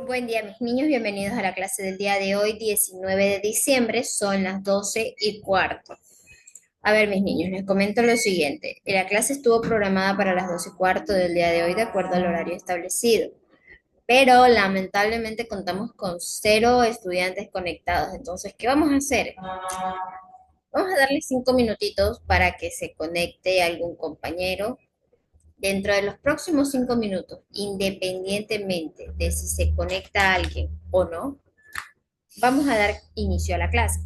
Buen día, mis niños. Bienvenidos a la clase del día de hoy, 19 de diciembre. Son las 12:15. A ver, mis niños, les comento lo siguiente. La clase estuvo programada para las 12:15 del día de hoy, de acuerdo al horario establecido. Pero lamentablemente contamos con cero estudiantes conectados. Entonces, ¿qué vamos a hacer? Vamos a darle 5 minutitos para que se conecte algún compañero. Dentro de los próximos 5 minutos, independientemente de si se conecta alguien o no, vamos a dar inicio a la clase.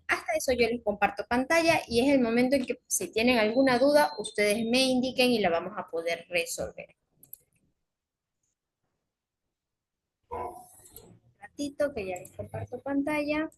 Hasta eso yo les comparto pantalla y es el momento en que si tienen alguna duda, ustedes me indiquen y la vamos a poder resolver. Un ratito que ya les comparto pantalla.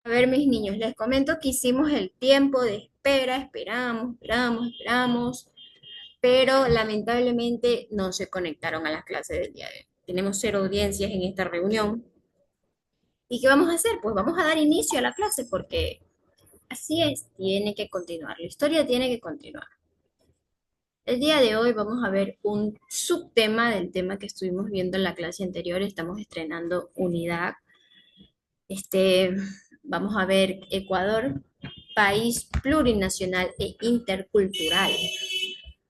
A ver, mis niños, les comento que hicimos el tiempo de espera, esperamos, pero lamentablemente no se conectaron a las clases del día de hoy. Tenemos cero audiencias en esta reunión. ¿Y qué vamos a hacer? Pues vamos a dar inicio a la clase porque así es, tiene que continuar, la historia tiene que continuar. El día de hoy vamos a ver un subtema del tema que estuvimos viendo en la clase anterior. Estamos estrenando unidad. Este, vamos a ver Ecuador, país plurinacional e intercultural.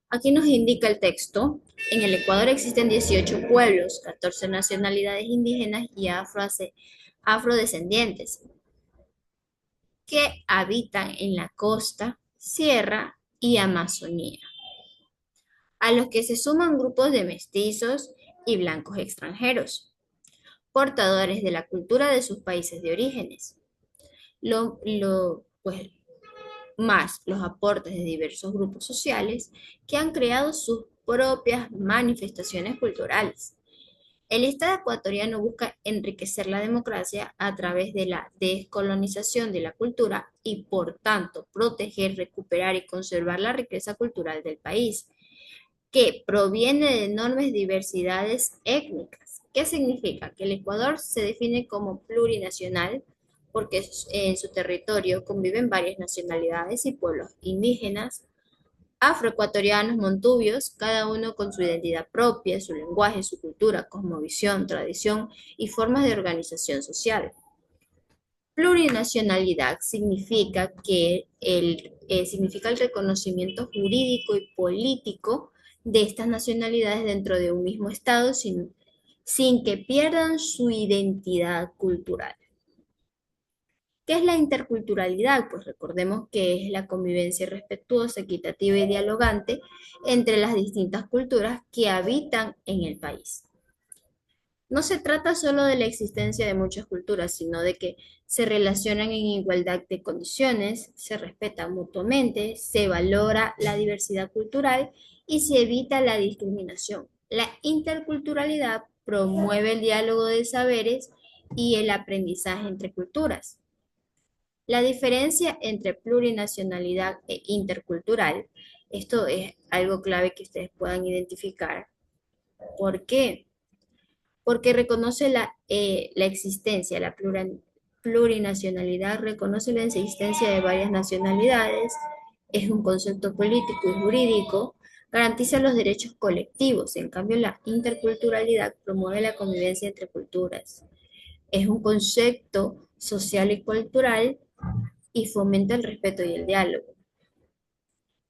Aquí nos indica el texto. En el Ecuador existen 18 pueblos, 14 nacionalidades indígenas y afrodescendientes que habitan en la costa, sierra y Amazonía, a los que se suman grupos de mestizos y blancos extranjeros, portadores de la cultura de sus países de orígenes. Pues, más los aportes de diversos grupos sociales que han creado sus propias manifestaciones culturales. El Estado ecuatoriano busca enriquecer la democracia a través de la descolonización de la cultura y, por tanto, proteger, recuperar y conservar la riqueza cultural del país, que proviene de enormes diversidades étnicas. ¿Qué significa? Que el Ecuador se define como plurinacional porque en su territorio conviven varias nacionalidades y pueblos indígenas, afroecuatorianos, montubios, cada uno con su identidad propia, su lenguaje, su cultura, cosmovisión, tradición y formas de organización social. Plurinacionalidad significa el reconocimiento jurídico y político de estas nacionalidades dentro de un mismo Estado sin que pierdan su identidad cultural. ¿Qué es la interculturalidad? Pues recordemos que es la convivencia respetuosa, equitativa y dialogante entre las distintas culturas que habitan en el país. No se trata solo de la existencia de muchas culturas, sino de que se relacionan en igualdad de condiciones, se respeta mutuamente, se valora la diversidad cultural y se evita la discriminación. La interculturalidad promueve el diálogo de saberes y el aprendizaje entre culturas. La diferencia entre plurinacionalidad e intercultural, esto es algo clave que ustedes puedan identificar. ¿Por qué? Porque reconoce la existencia, plurinacionalidad reconoce la existencia de varias nacionalidades, es un concepto político y jurídico, garantiza los derechos colectivos, en cambio la interculturalidad promueve la convivencia entre culturas, es un concepto social y cultural y fomenta el respeto y el diálogo.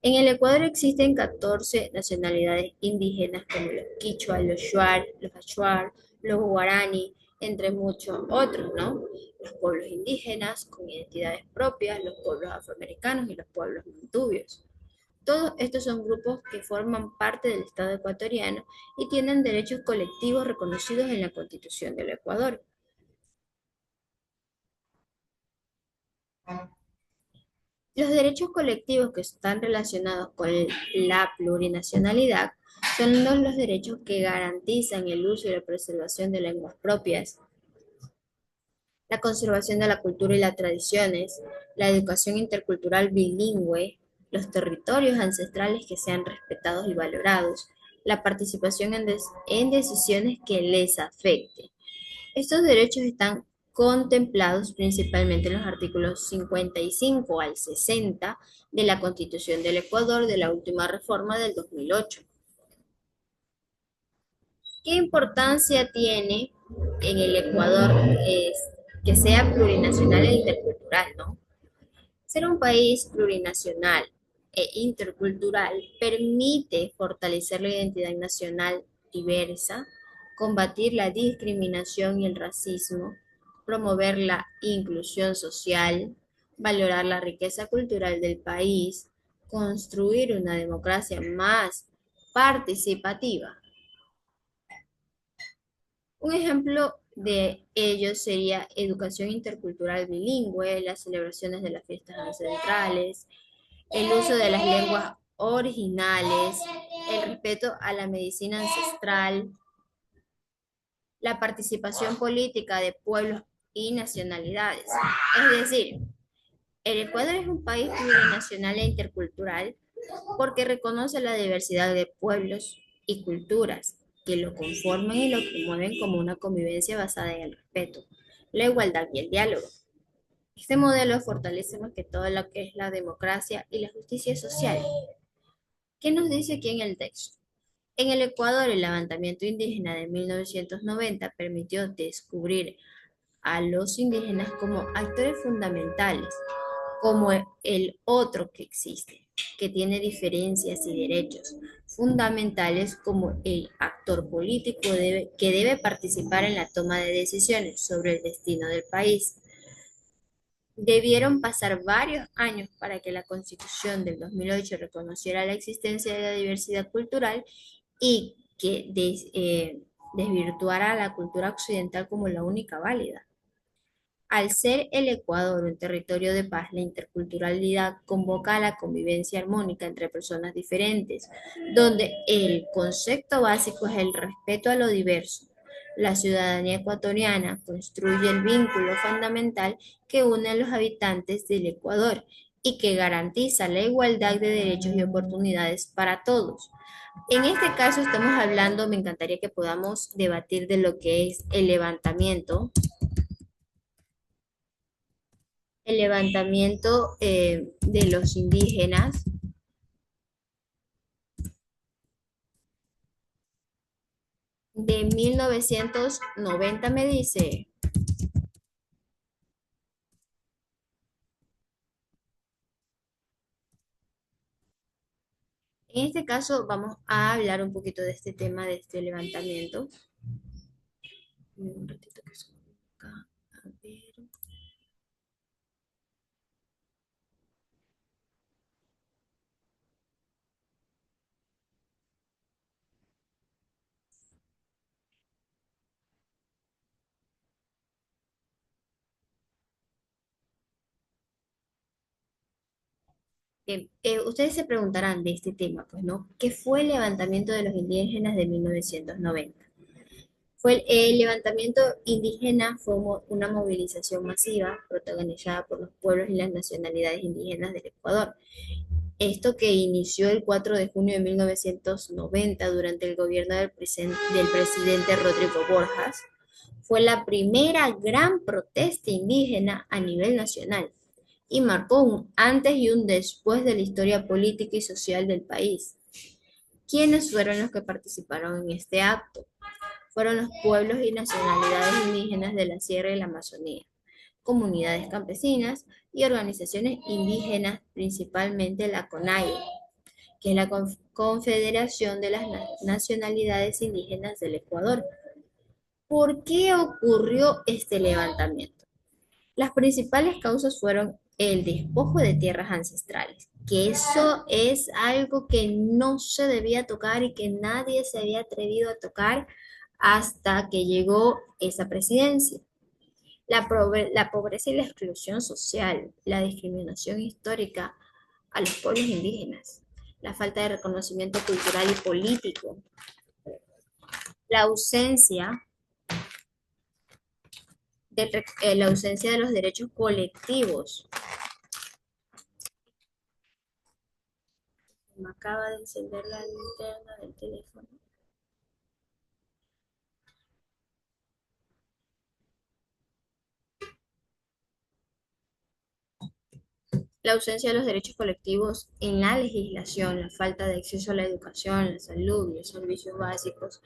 En el Ecuador existen 14 nacionalidades indígenas como los quichua, los shuar, los achuar, los guaraní, entre muchos otros, ¿no? Los pueblos indígenas con identidades propias, los pueblos afroamericanos y los pueblos montubios. Todos estos son grupos que forman parte del Estado ecuatoriano y tienen derechos colectivos reconocidos en la Constitución del Ecuador. Los derechos colectivos que están relacionados con la plurinacionalidad son los derechos que garantizan el uso y la preservación de lenguas propias, la conservación de la cultura y las tradiciones, la educación intercultural bilingüe, los territorios ancestrales que sean respetados y valorados, la participación en decisiones que les afecten. Estos derechos están contemplados principalmente en los artículos 55 al 60 de la Constitución del Ecuador de la última reforma del 2008. ¿Qué importancia tiene en el Ecuador que sea plurinacional e intercultural, ¿no? Ser un país plurinacional e intercultural permite fortalecer la identidad nacional diversa, combatir la discriminación y el racismo, promover la inclusión social, valorar la riqueza cultural del país, construir una democracia más participativa. Un ejemplo de ello sería educación intercultural bilingüe, las celebraciones de las fiestas ancestrales, el uso de las lenguas originales, el respeto a la medicina ancestral, la participación política de pueblos y nacionalidades. Es decir, el Ecuador es un país plurinacional e intercultural porque reconoce la diversidad de pueblos y culturas que lo conforman y lo promueven como una convivencia basada en el respeto, la igualdad y el diálogo. Este modelo fortalece más que todo lo que es la democracia y la justicia social. ¿Qué nos dice aquí en el texto? En el Ecuador, el levantamiento indígena de 1990 permitió descubrir a los indígenas como actores fundamentales, como el otro que existe, que tiene diferencias y derechos fundamentales como el actor político que debe participar en la toma de decisiones sobre el destino del país. Debieron pasar varios años para que la Constitución del 2008 reconociera la existencia de la diversidad cultural y que desvirtuara la cultura occidental como la única válida. Al ser el Ecuador un territorio de paz, la interculturalidad convoca a la convivencia armónica entre personas diferentes, donde el concepto básico es el respeto a lo diverso. La ciudadanía ecuatoriana construye el vínculo fundamental que une a los habitantes del Ecuador y que garantiza la igualdad de derechos y oportunidades para todos. En este caso estamos hablando, me encantaría que podamos debatir de lo que es el levantamiento de los indígenas de 1990 me dice. En este caso vamos a hablar un poquito de este tema, de este levantamiento. Un ratito que se acá. A ver. Bien, ustedes se preguntarán de este tema, pues, ¿no? ¿Qué fue el levantamiento de los indígenas de 1990? El levantamiento indígena fue una movilización masiva protagonizada por los pueblos y las nacionalidades indígenas del Ecuador. Esto que inició el 4 de junio de 1990 durante el gobierno del presidente Rodrigo Borjas, fue la primera gran protesta indígena a nivel nacional y marcó un antes y un después de la historia política y social del país. ¿Quiénes fueron los que participaron en este acto? Fueron los pueblos y nacionalidades indígenas de la Sierra y la Amazonía, comunidades campesinas y organizaciones indígenas, principalmente la CONAIE, que es la Confederación de las Nacionalidades Indígenas del Ecuador. ¿Por qué ocurrió este levantamiento? Las principales causas fueron el despojo de tierras ancestrales, que eso es algo que no se debía tocar y que nadie se había atrevido a tocar hasta que llegó esa presidencia. La pobreza y la exclusión social, la discriminación histórica a los pueblos indígenas, la falta de reconocimiento cultural y político, la ausencia la ausencia de los derechos colectivos. Me acaba de encender la linterna del teléfono. La ausencia de los derechos colectivos en la legislación, la falta de acceso a la educación, la salud, los servicios básicos,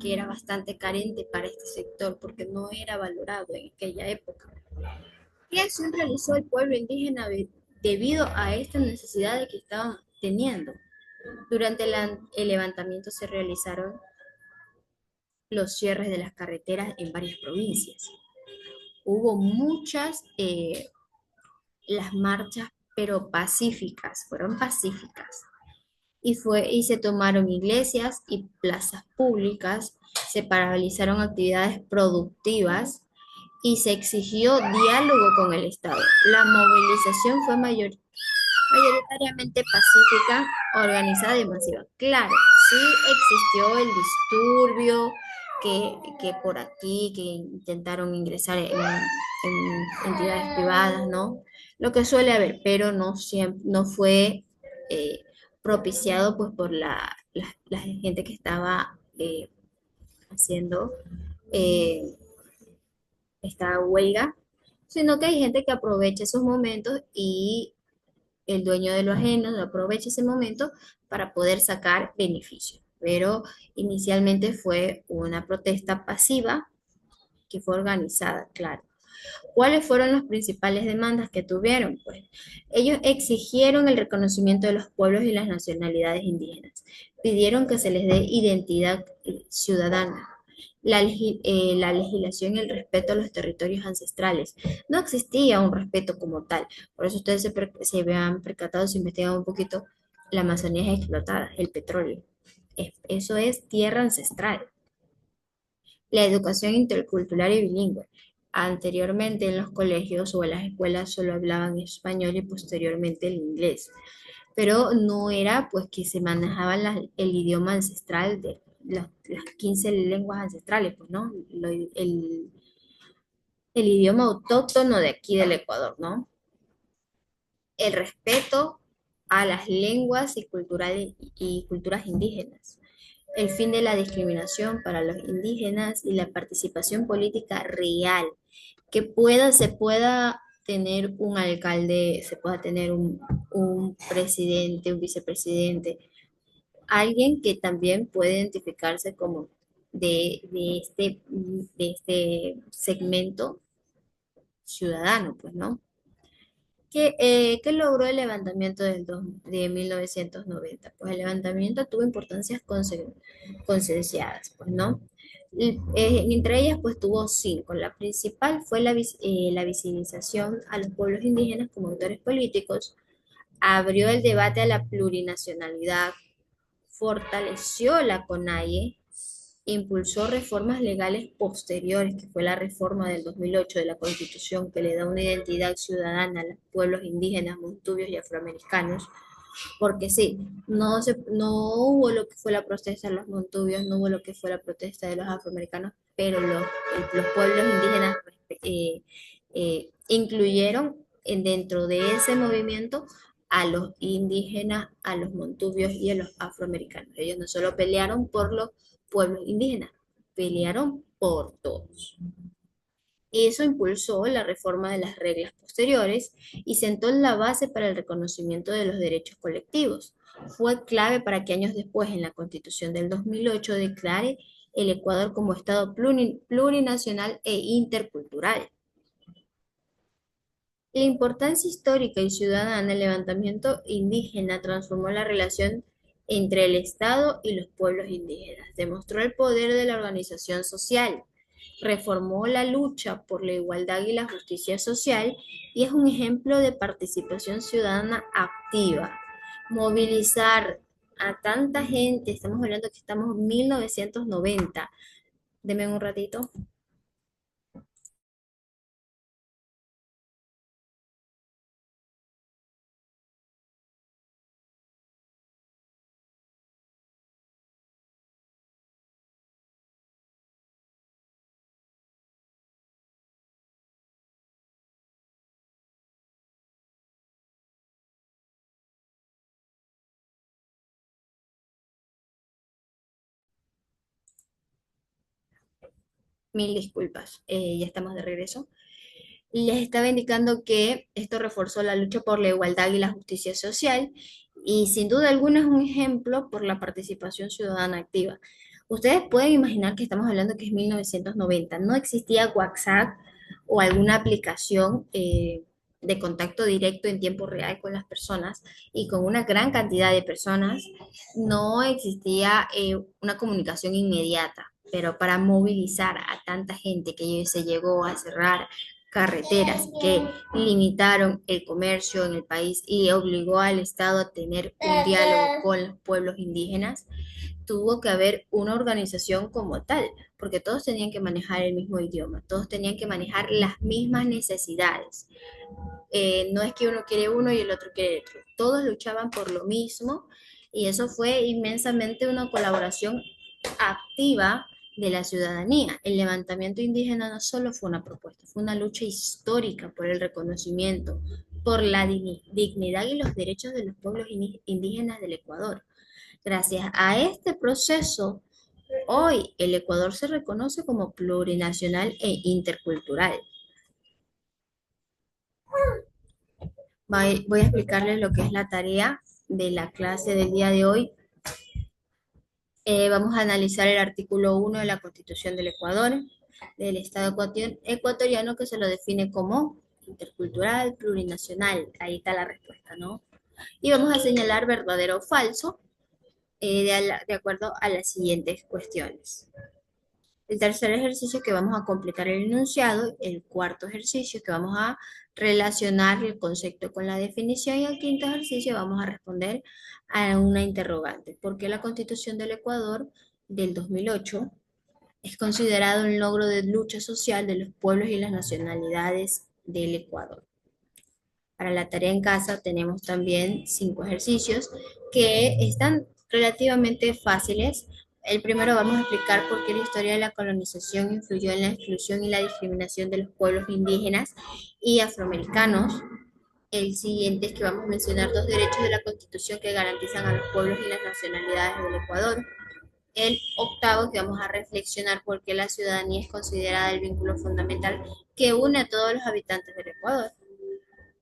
que era bastante carente para este sector porque no era valorado en aquella época. ¿Qué acción realizó el pueblo indígena debido a estas necesidades que estaban teniendo? Durante el levantamiento se realizaron los cierres de las carreteras en varias provincias. Hubo muchas, las marchas, pero pacíficas, fueron pacíficas. Y se tomaron iglesias y plazas públicas, se paralizaron actividades productivas y se exigió diálogo con el Estado. La movilización fue mayoritariamente pacífica, organizada y masiva. Claro, sí existió el disturbio, que por aquí, que intentaron ingresar en entidades privadas, ¿no? Lo que suele haber, pero no siempre, no fue eh, propiciado pues por la gente que estaba haciendo eh, esta huelga, sino que hay gente que aprovecha esos momentos y el dueño de lo ajeno aprovecha ese momento para poder sacar beneficios. Pero inicialmente fue una protesta pasiva que fue organizada, claro. ¿Cuáles fueron las principales demandas que tuvieron? Pues ellos exigieron el reconocimiento de los pueblos y las nacionalidades indígenas, pidieron que se les dé identidad ciudadana, la legislación y el respeto a los territorios ancestrales. No existía un respeto como tal, por eso ustedes se vean percatado, si investigan un poquito, la Amazonía es explotada, el petróleo. Eso es tierra ancestral. La educación intercultural y bilingüe. Anteriormente en los colegios o en las escuelas solo hablaban español y posteriormente el inglés, pero no era pues que se manejaba el idioma ancestral de las 15 lenguas ancestrales, pues no, el idioma autóctono de aquí del Ecuador, ¿no? El respeto a las lenguas y culturas indígenas, el fin de la discriminación para los indígenas y la participación política real, que se pueda tener un alcalde, se pueda tener un presidente, un vicepresidente, alguien que también puede identificarse como de este segmento ciudadano, pues, ¿no? ¿Qué logró el levantamiento de 1990? Pues el levantamiento tuvo importancias consensuadas, pues, ¿no? Entre ellas, pues tuvo cinco. La principal fue la visibilización a los pueblos indígenas como actores políticos, abrió el debate a la plurinacionalidad, fortaleció la CONAIE, impulsó reformas legales posteriores, que fue la reforma del 2008 de la Constitución, que le da una identidad ciudadana a los pueblos indígenas, montubios y afroamericanos, porque sí, no hubo lo que fue la protesta de los montubios, no hubo lo que fue la protesta de los afroamericanos, pero los pueblos indígenas incluyeron dentro de ese movimiento a los indígenas, a los montubios y a los afroamericanos. Ellos no solo pelearon por los pueblos indígenas, pelearon por todos. Eso impulsó la reforma de las reglas posteriores y sentó la base para el reconocimiento de los derechos colectivos. Fue clave para que años después, en la Constitución del 2008, declare el Ecuador como Estado plurinacional e intercultural. La importancia histórica y ciudadana del levantamiento indígena transformó la relación entre el Estado y los pueblos indígenas, demostró el poder de la organización social, reformó la lucha por la igualdad y la justicia social y es un ejemplo de participación ciudadana activa. Movilizar a tanta gente, estamos hablando que estamos en 1990. Deme un ratito. Mil disculpas, ya estamos de regreso. Les estaba indicando que esto reforzó la lucha por la igualdad y la justicia social y sin duda alguna es un ejemplo por la participación ciudadana activa. Ustedes pueden imaginar que estamos hablando que es 1990, no existía WhatsApp o alguna aplicación de contacto directo en tiempo real con las personas y con una gran cantidad de personas no existía una comunicación inmediata, pero para movilizar a tanta gente que se llegó a cerrar carreteras que limitaron el comercio en el país y obligó al Estado a tener un diálogo con los pueblos indígenas, tuvo que haber una organización como tal, porque todos tenían que manejar el mismo idioma, todos tenían que manejar las mismas necesidades. No es que uno quiere uno y el otro quiere otro, todos luchaban por lo mismo y eso fue inmensamente una colaboración activa de la ciudadanía. El levantamiento indígena no solo fue una propuesta, fue una lucha histórica por el reconocimiento, por la dignidad y los derechos de los pueblos indígenas del Ecuador. Gracias a este proceso, hoy el Ecuador se reconoce como plurinacional e intercultural. Voy a explicarles lo que es la tarea de la clase del día de hoy. Vamos a analizar el artículo 1 de la Constitución del Ecuador, del Estado ecuatoriano, que se lo define como intercultural, plurinacional. Ahí está la respuesta, ¿no? Y vamos a señalar verdadero o falso de acuerdo a las siguientes cuestiones. El tercer ejercicio que vamos a completar el enunciado, el cuarto ejercicio que vamos a relacionar el concepto con la definición y el quinto ejercicio vamos a responder a una interrogante. ¿Por qué la Constitución del Ecuador del 2008 es considerado un logro de lucha social de los pueblos y las nacionalidades del Ecuador? Para la tarea en casa tenemos también 5 ejercicios que están relativamente fáciles. El primero vamos a explicar por qué la historia de la colonización influyó en la exclusión y la discriminación de los pueblos indígenas y afroamericanos. El siguiente es que vamos a mencionar 2 derechos de la Constitución que garantizan a los pueblos y las nacionalidades del Ecuador. El octavo es que vamos a reflexionar por qué la ciudadanía es considerada el vínculo fundamental que une a todos los habitantes del Ecuador.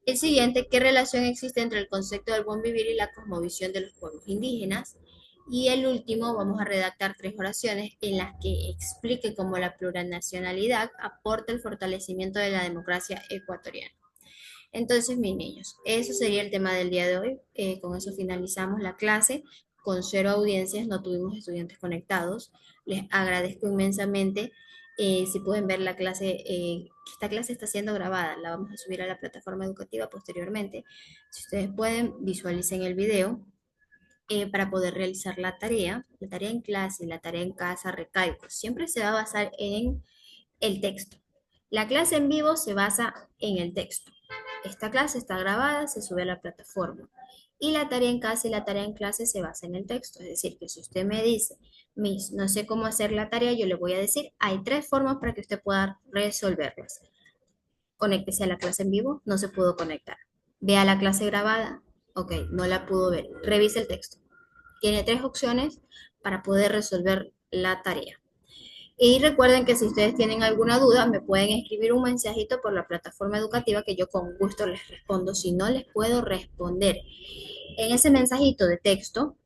El siguiente, ¿qué relación existe entre el concepto del buen vivir y la cosmovisión de los pueblos indígenas? Y el último, vamos a redactar 3 oraciones en las que explique cómo la plurinacionalidad aporta el fortalecimiento de la democracia ecuatoriana. Entonces, mis niños, eso sería el tema del día de hoy. Con eso finalizamos la clase. Con 0 audiencias, no tuvimos estudiantes conectados. Les agradezco inmensamente. Si pueden ver la clase, esta clase está siendo grabada, la vamos a subir a la plataforma educativa posteriormente. Si ustedes pueden, visualicen el video para poder realizar la tarea en clase, la tarea en casa, recalco. Siempre se va a basar en el texto. La clase en vivo se basa en el texto. Esta clase está grabada, se sube a la plataforma. Y la tarea en casa y la tarea en clase se basa en el texto. Es decir, que si usted me dice, Miss, no sé cómo hacer la tarea, yo le voy a decir, hay 3 formas para que usted pueda resolverlas. Conéctese a la clase en vivo, no se pudo conectar. Vea la clase grabada, ok, no la pudo ver. Revise el texto. Tiene 3 opciones para poder resolver la tarea. Y recuerden que si ustedes tienen alguna duda, me pueden escribir un mensajito por la plataforma educativa que yo con gusto les respondo si no les puedo responder. En ese mensajito de texto,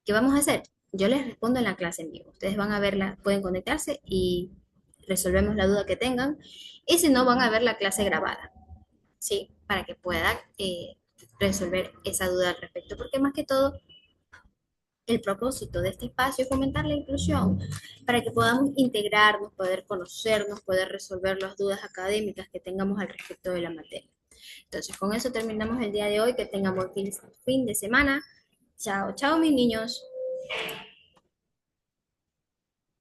¿qué vamos a hacer? Yo les respondo en la clase en vivo. Ustedes van a verla, pueden conectarse y resolvemos la duda que tengan. Y si no, van a ver la clase grabada, ¿sí? Para que puedan resolver esa duda al respecto. Porque más que todo, el propósito de este espacio es fomentar la inclusión para que podamos integrarnos, poder conocernos, poder resolver las dudas académicas que tengamos al respecto de la materia. Entonces, con eso terminamos el día de hoy. Que tengan buen fin de semana. Chao, chao, mis niños.